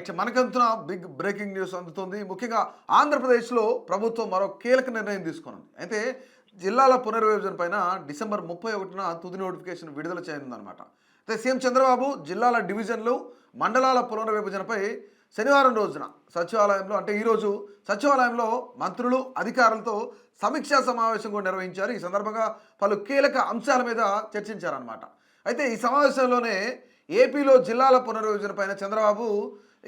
Right మనకంతున్న big breaking news అందుతుంది. ముఖ్యంగా ఆంధ్రప్రదేశ్లో ప్రభుత్వం మరో కీలక నిర్ణయం తీసుకున్నది. అయితే జిల్లాల పునర్విభజన పైన డిసెంబర్ 31న తుది నోటిఫికేషన్ విడుదల చేయనుందనమాట. అయితే సీఎం చంద్రబాబు జిల్లాల డివిజన్లు మండలాల పునర్విభజనపై శనివారం రోజున సచివాలయంలో అంటే ఈరోజు సచివాలయంలో మంత్రులు అధికారులతో సమీక్షా సమావేశం కూడా నిర్వహించారు. ఈ సందర్భంగా పలు కీలక అంశాల మీద చర్చించారనమాట. అయితే ఈ సమావేశంలోనే ఏపీలో జిల్లాల పునర్విభజన పైన చంద్రబాబు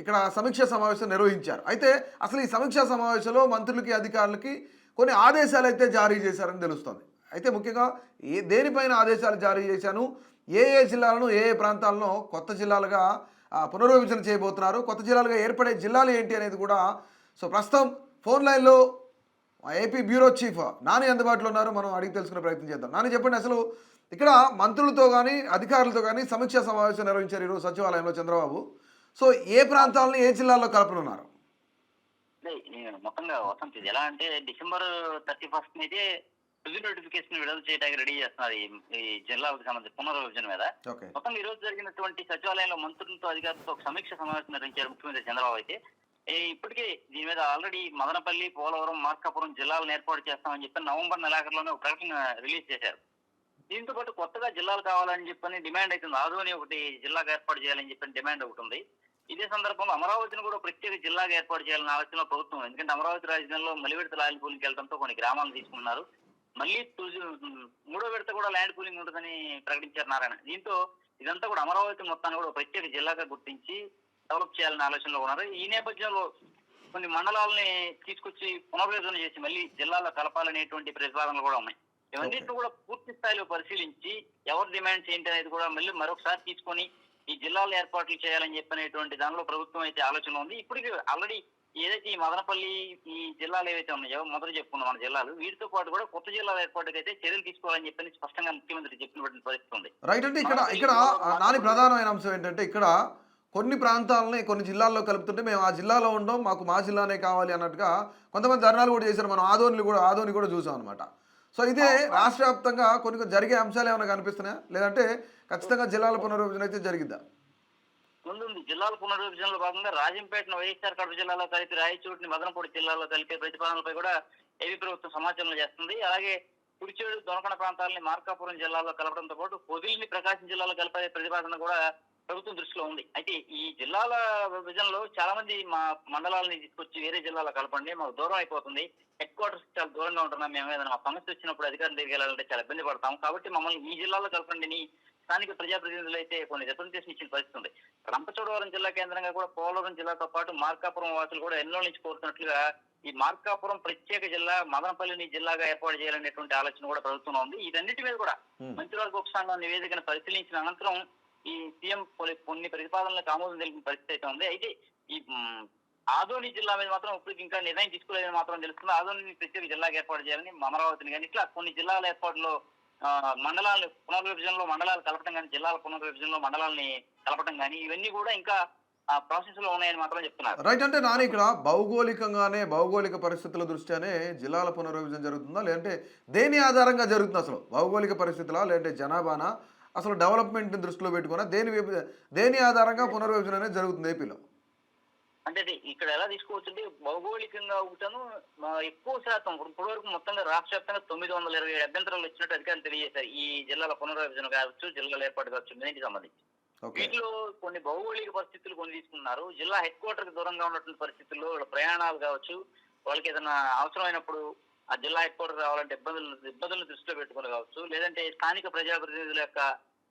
ఇక్కడ సమీక్షా సమావేశం నిర్వహించారు. అయితే అసలు ఈ సమీక్షా సమావేశంలో మంత్రులకి అధికారులకి కొన్ని ఆదేశాలు అయితే జారీ చేశారని తెలుస్తుంది. అయితే ముఖ్యంగా దేనిపైన ఆదేశాలు జారీ చేశాను, ఏ ఏ జిల్లాలను ఏ ఏ ప్రాంతాలను కొత్త జిల్లాలుగా పునర్విభజన చేయబోతున్నారు, కొత్త జిల్లాలుగా ఏర్పడే జిల్లాలు ఏంటి అనేది కూడా ప్రస్తుతం ఫోన్ లైన్లో ఏపీ బ్యూరో చీఫ్ నాని అందుబాటులో ఉన్నారు. మనం అడిగి తెలుసుకునే ప్రయత్నం చేద్దాం. నాని చెప్పండి, అసలు ఇక్కడ మంత్రులతో కానీ అధికారులతో కానీ సమీక్షా సమావేశం నిర్వహించారు ఈరోజు సచివాలయంలో చంద్రబాబు. సో ఏ ప్రాంతాలను ఏ జిల్లాల్లో కలపనున్నారు? మొత్తంగా వసంత్ ఇది ఎలా అంటే డిసెంబర్ 31 అయితే తుది నోటిఫికేషన్ విడుదల చేయడానికి రెడీ చేస్తున్నారు ఈ జిల్లాలకు సంబంధించి పునర్విభజన మీద. మొత్తం ఈ రోజు జరిగినటువంటి సచివాలయంలో మంత్రులతో అధికారులతో ఒక సమీక్ష సమావేశం నిర్వహించారు ముఖ్యమంత్రి చంద్రబాబు. అయితే ఇప్పటికే దీని మీద ఆల్రెడీ మదనపల్లి, పోలవరం, మార్కాపురం జిల్లాలను ఏర్పాటు చేస్తామని చెప్పి నవంబర్ నెలాఖరులోనే ఒక ప్రకటన రిలీజ్ చేశారు. దీంతో పాటు కొత్తగా జిల్లాలు కావాలని చెప్పని డిమాండ్ అవుతుంది. ఆదోని ఒకటి జిల్లాగా ఏర్పాటు చేయాలని చెప్పని డిమాండ్ ఒకటి ఉంది. ఇదే సందర్భంలో అమరావతిని కూడా ప్రత్యేక జిల్లాగా ఏర్పాటు చేయాలని ఆలోచనలో ప్రభుత్వం. ఎందుకంటే అమరావతి రాజధానిలో మలి విడత ల్యాండ్ పూలింగ్ వెళ్లడంతో కొన్ని గ్రామాలను తీసుకున్నారు. మళ్ళీ మూడో విడత కూడా ల్యాండ్ పూలింగ్ ఉంటుందని ప్రకటించారు నారాయణ. దీంతో ఇదంతా కూడా అమరావతి మొత్తాన్ని కూడా ప్రత్యేక జిల్లాగా గుర్తించి డెవలప్ చేయాలనే ఆలోచనలో ఉన్నారు. ఈ నేపథ్యంలో కొన్ని మండలాలని తీసుకొచ్చి పునర్విభజన చేసి మళ్ళీ జిల్లాలో కలపాలనేటువంటి ప్రతిపాదనలు కూడా ఉన్నాయి. ఇవన్నిటిని కూడా పూర్తి స్థాయిలో పరిశీలించి ఎవరి డిమాండ్స్ ఏంటి అనేది కూడా మళ్ళీ మరొకసారి తీసుకొని ఈ జిల్లాల ఏర్పాట్లు చేయాలని చెప్పనేటువంటి దానిలో ప్రభుత్వం అయితే ఆలోచన ఉంది. ఇప్పటికీ ఆల్రెడీ ఏదైతే ఈ మదనపల్లి ఈ జిల్లాలు ఏవైతే ఉన్నాయో మొదలు చెప్పుకున్న మన జిల్లాలు, వీటితో పాటు కూడా కొత్త జిల్లాల ఏర్పాటుకి అయితే చర్యలు తీసుకోవాలని చెప్పని స్పష్టంగా ముఖ్యమంత్రి చెప్పినటువంటి పరిస్థితి ఉంది. రైట్. అంటే ఇక్కడ నాని ప్రధానమైన అంశం ఏంటంటే ఇక్కడ కొన్ని ప్రాంతాలని కొన్ని జిల్లాల్లో కలుపుతుంటే మేము ఆ జిల్లాలో ఉండం, మాకు మా జిల్లానే కావాలి అన్నట్టుగా కొంతమంది ధర్నాలు కూడా చేశారు. మనం ఆదోని కూడా చూసాం అనమాట. సో ఇదే రాష్ట్ర వ్యాప్తంగా కొన్ని జరిగే అంశాలు ఏమైనా కనిపిస్తున్నాయా, లేదంటే ఖచ్చితంగా జిల్లాల పునర్విభజన అయితే జరిగిద్దా? ముందుంది జిల్లాల పునర్విభజనలో భాగంగా రాజంపేటను వైఎస్ఆర్ కడప జిల్లాలో కలిపి, రాయచోటిని మదనపూడి జిల్లాలో కలిపే ప్రతిపాదనలపై కూడా ఏపీ ప్రభుత్వం సమాచారం చేస్తుంది. అలాగే కుడిచేడు, దొనకొండ ప్రాంతాలని మార్కాపురం జిల్లాలో కలపడంతో పాటు పొదిలిని ప్రకాశం జిల్లాలో కలిపే ప్రతిపాదన కూడా ప్రభుత్వం దృష్టిలో ఉంది. అయితే ఈ జిల్లాల విభజనలో చాలా మంది మా మండలాలని తీసుకొచ్చి వేరే జిల్లాలో కలపండి, మాకు దూరం అయిపోతుంది, హెడ్ క్వార్టర్స్ చాలా దూరంగా ఉంటున్నాం, మేము ఏదైనా మా సమస్య వచ్చినప్పుడు అధికారుల దగ్గరికి వెళ్ళాలంటే చాలా ఇబ్బంది పడతాం, కాబట్టి మమ్మల్ని ఈ జిల్లాలో కలపండి స్థానిక ప్రజాప్రతినిధులు అయితే కొన్ని రిప్రజెంటేషన్ ఇచ్చిన పరిస్థితి ఉంది. రంపచోడవరం జిల్లా కేంద్రంగా కూడా పోలవరం జిల్లాతో పాటు మార్కాపురం వాసులు కూడా ఎన్నో నుంచి కోరుతున్నట్లుగా ఈ మార్కాపురం ప్రత్యేక జిల్లా, మదనపల్లిని జిల్లాగా ఏర్పాటు చేయాలనేటువంటి ఆలోచన కూడా ప్రభుత్వంలో ఉంది. ఇదన్నిటి మీద కూడా మంత్రివర్గ ఉపసంఘం నివేదికను పరిశీలించిన అనంతరం ఈ సీఎం కొన్ని ప్రతిపాదనలకు ఆమోదం తెలిపిన పరిస్థితి అయితే ఉంది. అయితే ఈ ఆదోని జిల్లా మీద మాత్రం ఇప్పటికి ఇంకా నిర్ణయం తీసుకోలేదని మాత్రం తెలుస్తుంది. ఆదోని ప్రత్యేక జిల్లాగా ఏర్పాటు చేయాలని, అమరావతిని కానీ ఇట్లా కొన్ని జిల్లాల ఏర్పాటులో మండలాలు పునర్విభజనలో మండలాలు కలపడం కానీ, జిల్లాల పునర్విభజనలో మండలాలని కలపడం కానీ ఇవన్నీ కూడా ఇంకా ప్రాసెస్ లో ఉన్నాయని మాత్రం చెప్తున్నారు. రైట్. అంటే నాని ఇక్కడ భౌగోళిక పరిస్థితుల దృష్ట్యానే జిల్లాల పునర్విభజన జరుగుతుందా, లేదంటే దేని ఆధారంగా జరుగుతుంది? అసలు భౌగోళిక పరిస్థితులా, లేదంటే జనాభానా, అసలు డెవలప్మెంట్ దృష్టిలో పెట్టుకున్నా దేని ఆధారంగా పునర్విభజన అనేది జరుగుతుంది ఏపీలో? అంటే ఇక్కడ ఎలా తీసుకోవచ్చు, భౌగోళికంగా ఒకటను ఎక్కువ శాతం ఇప్పటి వరకు మొత్తంగా రాష్ట్ర వ్యాప్తంగా 927 అభ్యంతరాలు వచ్చినట్టు అధికారులు తెలియజేశారు. ఈ జిల్లాల పునర్విభజన కావచ్చు, జిల్లాల ఏర్పాటు కావచ్చు, దీనికి సంబంధించి వీటిలో కొన్ని భౌగోళిక పరిస్థితులు కొన్ని తీసుకున్నారు. జిల్లా హెడ్ క్వార్టర్ కి దూరంగా ఉన్నటువంటి పరిస్థితుల్లో ప్రయాణాలు కావచ్చు, వాళ్ళకి ఏదైనా అవసరమైనప్పుడు ఆ జిల్లా హెడ్ క్వార్టర్ రావాలంటే ఇబ్బందులను దృష్టిలో పెట్టుకుని కావచ్చు, లేదంటే స్థానిక ప్రజాప్రతినిధుల యొక్క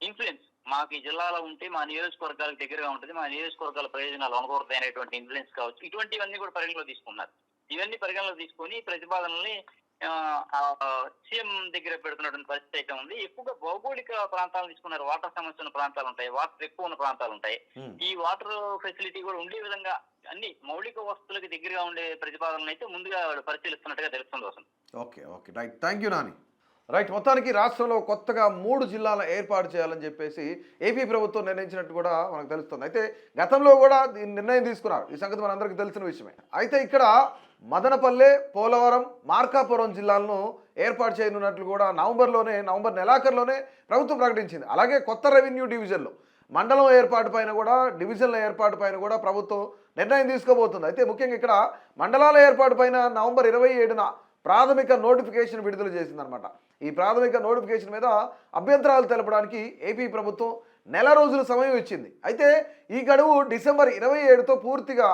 ఇన్ఫ్లుయెన్స్ మాకు ఈ జిల్లాలో ఉంటే మా నియోజకవర్గాలకు దగ్గరగా ఉంటుంది, మా నియోజకవర్గాల ప్రయోజనాలు అనుకూలత అనేటువంటి ఇన్ఫ్లుయెన్స్ కావచ్చు, ఇటువంటివన్నీ కూడా పరిగణలో తీసుకున్నారు. ఇవన్నీ పరిగణలో తీసుకొని ప్రతిపాదనల్ని సీఎం దగ్గర పెడుతున్నటువంటి పరిస్థితి అయితే ఉంది. ఎక్కువగా భౌగోళిక ప్రాంతాలను తీసుకున్నారు. వాటర్ సమస్య ఉన్న ప్రాంతాలు ఉంటాయి, వాటర్ ఎక్కువ ఉన్న ప్రాంతాలు ఉంటాయి. ఈ వాటర్ ఫెసిలిటీ కూడా ఉండే విధంగా అన్ని మౌలిక వస్తువులకు దగ్గరగా ఉండే ప్రతిపాదనలు అయితే ముందుగా పరిశీలిస్తున్నట్టుగా తెలుస్తుంది వస్తుంది. Okay right. Thank you Nani. Right. మొత్తానికి రాష్ట్రంలో కొత్తగా 3 జిల్లాల ఏర్పాటు చేయాలని చెప్పేసి ఏపీ ప్రభుత్వం నిర్ణయించినట్టు కూడా మనకు తెలుస్తుంది. అయితే గతంలో కూడా దీని నిర్ణయం తీసుకున్నారు, ఈ సంగతి మనందరికీ తెలిసిన విషయమే. అయితే ఇక్కడ మదనపల్లె, పోలవరం, మార్కాపురం జిల్లాలను ఏర్పాటు చేయనున్నట్లు కూడా నవంబర్ నెలాఖరులోనే ప్రభుత్వం ప్రకటించింది. అలాగే కొత్త రెవెన్యూ డివిజన్లో మండలం ఏర్పాటు పైన కూడా డివిజన్ల ఏర్పాటు పైన కూడా ప్రభుత్వం నిర్ణయం తీసుకోబోతుంది. అయితే ముఖ్యంగా ఇక్కడ మండలాల ఏర్పాటు పైన నవంబర్ 27న ప్రాథమిక నోటిఫికేషన్ విడుదల చేసిందనమాట. ఈ ప్రాథమిక నోటిఫికేషన్ మీద అభ్యంతరాలు తెలపడానికి ఏపీ ప్రభుత్వం నెల రోజుల సమయం ఇచ్చింది. అయితే ఈ గడువు డిసెంబర్ 27తో పూర్తిగా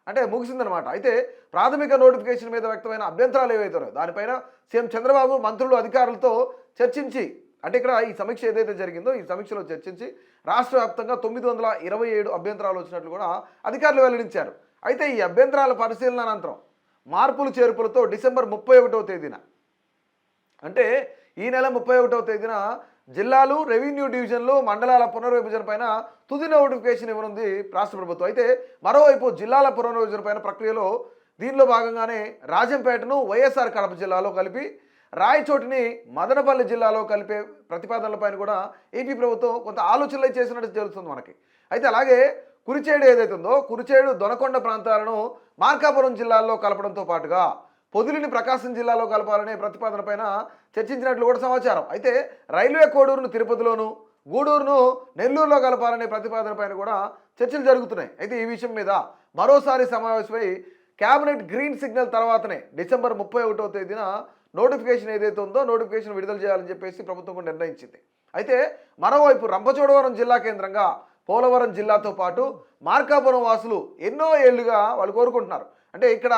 అంటే ముగిసిందనమాట. అయితే ప్రాథమిక నోటిఫికేషన్ మీద వ్యక్తమైన అభ్యంతరాలు ఏవైతారో దానిపైన సీఎం చంద్రబాబు మంత్రులు అధికారులతో చర్చించి అంటే ఇక్కడ ఈ సమీక్ష ఏదైతే జరిగిందో ఈ సమీక్షలో చర్చించి రాష్ట్ర వ్యాప్తంగా 927 అభ్యంతరాలు వచ్చినట్లు కూడా అధికారులు వెల్లడించారు. అయితే ఈ అభ్యంతరాల పరిశీలన అనంతరం మార్పులు చేర్పులతో డిసెంబర్ 31వ తేదీన అంటే ఈ నెల 31వ తేదీన జిల్లాలు, రెవెన్యూ డివిజన్లు, మండలాల పునర్విభజన పైన తుది నోటిఫికేషన్ ఇవ్వనుంది రాష్ట్ర ప్రభుత్వం. అయితే మరోవైపు జిల్లాల పునర్విభజన పైన ప్రక్రియలో దీనిలో భాగంగానే రాజంపేటను వైఎస్ఆర్ కడప జిల్లాలో కలిపి రాయచోటిని మదనపల్లి జిల్లాలో కలిపే ప్రతిపాదనలపైన కూడా ఏపీ ప్రభుత్వం కొంత ఆలోచనలు చేసినట్టు తెలుస్తుంది మనకి. అయితే అలాగే కురిచేడు ఏదైతే ఉందో కురిచేడు దొనకొండ ప్రాంతాలను మార్కాపురం జిల్లాల్లో కలపడంతో పాటుగా పొదిలిని ప్రకాశం జిల్లాలో కలపాలనే ప్రతిపాదన పైన చర్చించినట్లు కూడా సమాచారం. అయితే రైల్వే కోడూరును తిరుపతిలోను, గూడూరును నెల్లూరులో కలపాలనే ప్రతిపాదన పైన కూడా చర్చలు జరుగుతున్నాయి. అయితే ఈ విషయం మీద మరోసారి సమావేశమై క్యాబినెట్ గ్రీన్ సిగ్నల్ తర్వాతనే డిసెంబర్ 31వ తేదీన నోటిఫికేషన్ ఏదైతే ఉందో నోటిఫికేషన్ విడుదల చేయాలని చెప్పేసి ప్రభుత్వం కూడా నిర్ణయించింది. అయితే మరోవైపు రంపచోడవరం జిల్లా కేంద్రంగా పోలవరం జిల్లాతో పాటు మార్కాపురం వాసులు ఎన్నో ఏళ్లుగా వాళ్ళు కోరుకుంటున్నారు. అంటే ఇక్కడ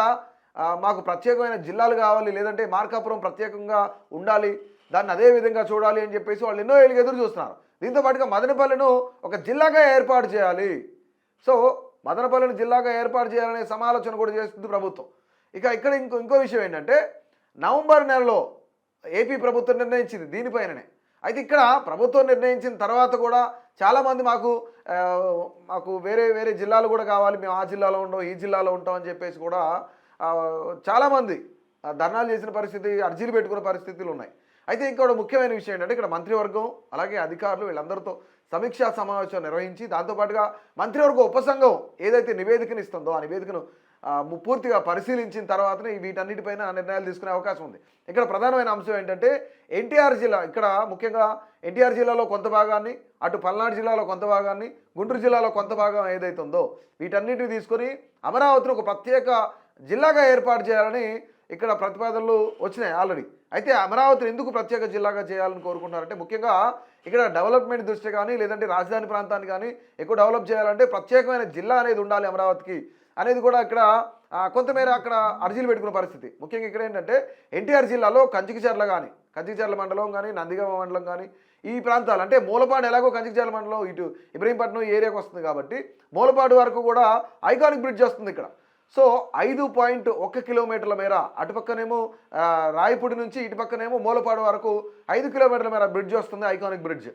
మాకు ప్రత్యేకమైన జిల్లాలు కావాలి, లేదంటే మార్కాపురం ప్రత్యేకంగా ఉండాలి, దాన్ని అదే విధంగా చూడాలి అని చెప్పేసి వాళ్ళు ఎన్నో ఏళ్ళుగా ఎదురు చూస్తున్నారు. దీంతో పాటుగా మదనపల్లిను ఒక జిల్లాగా ఏర్పాటు చేయాలి. సో మదనపల్లిని జిల్లాగా ఏర్పాటు చేయాలనే సమాలోచన కూడా చేస్తుంది ప్రభుత్వం. ఇక ఇక్కడ ఇంకో విషయం ఏంటంటే నవంబర్ నెలలో ఏపీ ప్రభుత్వం నిర్ణయించింది దీనిపైననే. అయితే ఇక్కడ ప్రభుత్వం నిర్ణయించిన తర్వాత కూడా చాలామంది మాకు వేరే వేరే జిల్లాలు కూడా కావాలి, మేము ఆ జిల్లాలో ఉంటాం, ఈ జిల్లాలో ఉంటాం అని చెప్పేసి కూడా చాలామంది ధర్నాలు చేసిన పరిస్థితి, అర్జీలు పెట్టుకున్న పరిస్థితులు ఉన్నాయి. అయితే ఇక్కడ ముఖ్యమైన విషయం ఏంటంటే ఇక్కడ మంత్రివర్గం అలాగే అధికారులు వీళ్ళందరితో సమీక్షా సమావేశం నిర్వహించి దాంతోపాటుగా మంత్రివర్గ ఉపసంఘం ఏదైతే నివేదికను ఇస్తుందో ఆ నివేదికను పూర్తిగా పరిశీలించిన తర్వాతనే వీటన్నిటిపైన నిర్ణయాలు తీసుకునే అవకాశం ఉంది. ఇక్కడ ప్రధానమైన అంశం ఏంటంటే ఎన్టీఆర్ జిల్లా, ఇక్కడ ముఖ్యంగా ఎన్టీఆర్ జిల్లాలో కొంత భాగాన్ని, అటు పల్నాడు జిల్లాలో కొంత భాగాన్ని, గుంటూరు జిల్లాలో కొంత భాగం ఏదైతే ఉందో వీటన్నిటిని తీసుకొని అమరావతిని ఒక ప్రత్యేక జిల్లాగా ఏర్పాటు చేయాలని ఇక్కడ ప్రతిపాదనలు వచ్చినాయి ఆల్రెడీ. అయితే అమరావతిని ఎందుకు ప్రత్యేక జిల్లాగా చేయాలని కోరుకుంటున్నారంటే ముఖ్యంగా ఇక్కడ డెవలప్మెంట్ దృష్టి కానీ లేదంటే రాజధాని ప్రాంతాన్ని కానీ ఎక్కువ డెవలప్ చేయాలంటే ప్రత్యేకమైన జిల్లా అనేది ఉండాలి అమరావతికి అనేది కూడా ఇక్కడ కొంతమేర అక్కడ అర్జీలు పెట్టుకున్న పరిస్థితి. ముఖ్యంగా ఇక్కడ ఏంటంటే ఎన్టీఆర్ జిల్లాలో కంచికచర్ల మండలం కానీ నందిగామ మండలం కానీ ఈ ప్రాంతాలు అంటే మూలపాడు ఎలాగో కంచికచర్ల మండలం ఇటు ఇబ్రహీంపట్నం ఏరియాకి వస్తుంది కాబట్టి మూలపాడు వరకు కూడా ఐకానిక్ బ్రిడ్జ్ వస్తుంది ఇక్కడ. సో 5.1 కిలోమీటర్ల మేర అటుపక్కనేమో రాయపూడి నుంచి ఇటుపక్కనేమో మూలపాడు వరకు 5 కిలోమీటర్ల మేర బ్రిడ్జ్ వస్తుంది, ఐకానిక్ బ్రిడ్జ్.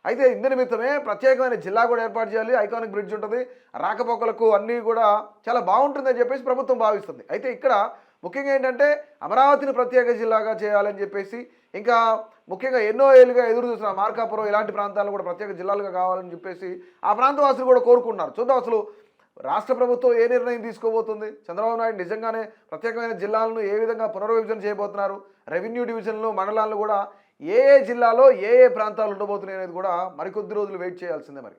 అయితే ఇందు నిమిత్తమే ప్రత్యేకమైన జిల్లా కూడా ఏర్పాటు చేయాలి, ఐకానిక్ బ్రిడ్జ్ ఉంటుంది, రాకపోకలకు అన్నీ కూడా చాలా బాగుంటుందని చెప్పేసి ప్రభుత్వం భావిస్తుంది. అయితే ఇక్కడ ముఖ్యంగా ఏంటంటే అమరావతిని ప్రత్యేక జిల్లాగా చేయాలని చెప్పేసి ఇంకా ముఖ్యంగా ఎన్నో ఏళ్ళుగా ఎదురు చూస్తున్న మార్కాపురం ఇలాంటి ప్రాంతాలను కూడా ప్రత్యేక జిల్లాలుగా కావాలని చెప్పేసి ఆ ప్రాంతవాసులు కూడా కోరుకుంటున్నారు. చూద్దాం అసలు రాష్ట్ర ప్రభుత్వం ఏ నిర్ణయం తీసుకోబోతుంది, చంద్రబాబు నాయుడు నిజంగానే ప్రత్యేకమైన జిల్లాలను ఏ విధంగా పునర్విభజన చేయబోతున్నారు, రెవెన్యూ డివిజన్లు మండలాలను కూడా ఏ జిల్లాలో ఏ ప్రాంతాలు ఉండబోతున్నాయి అనేది కూడా మరికొద్ది రోజులు వెయిట్ చేయాల్సిందే మరి.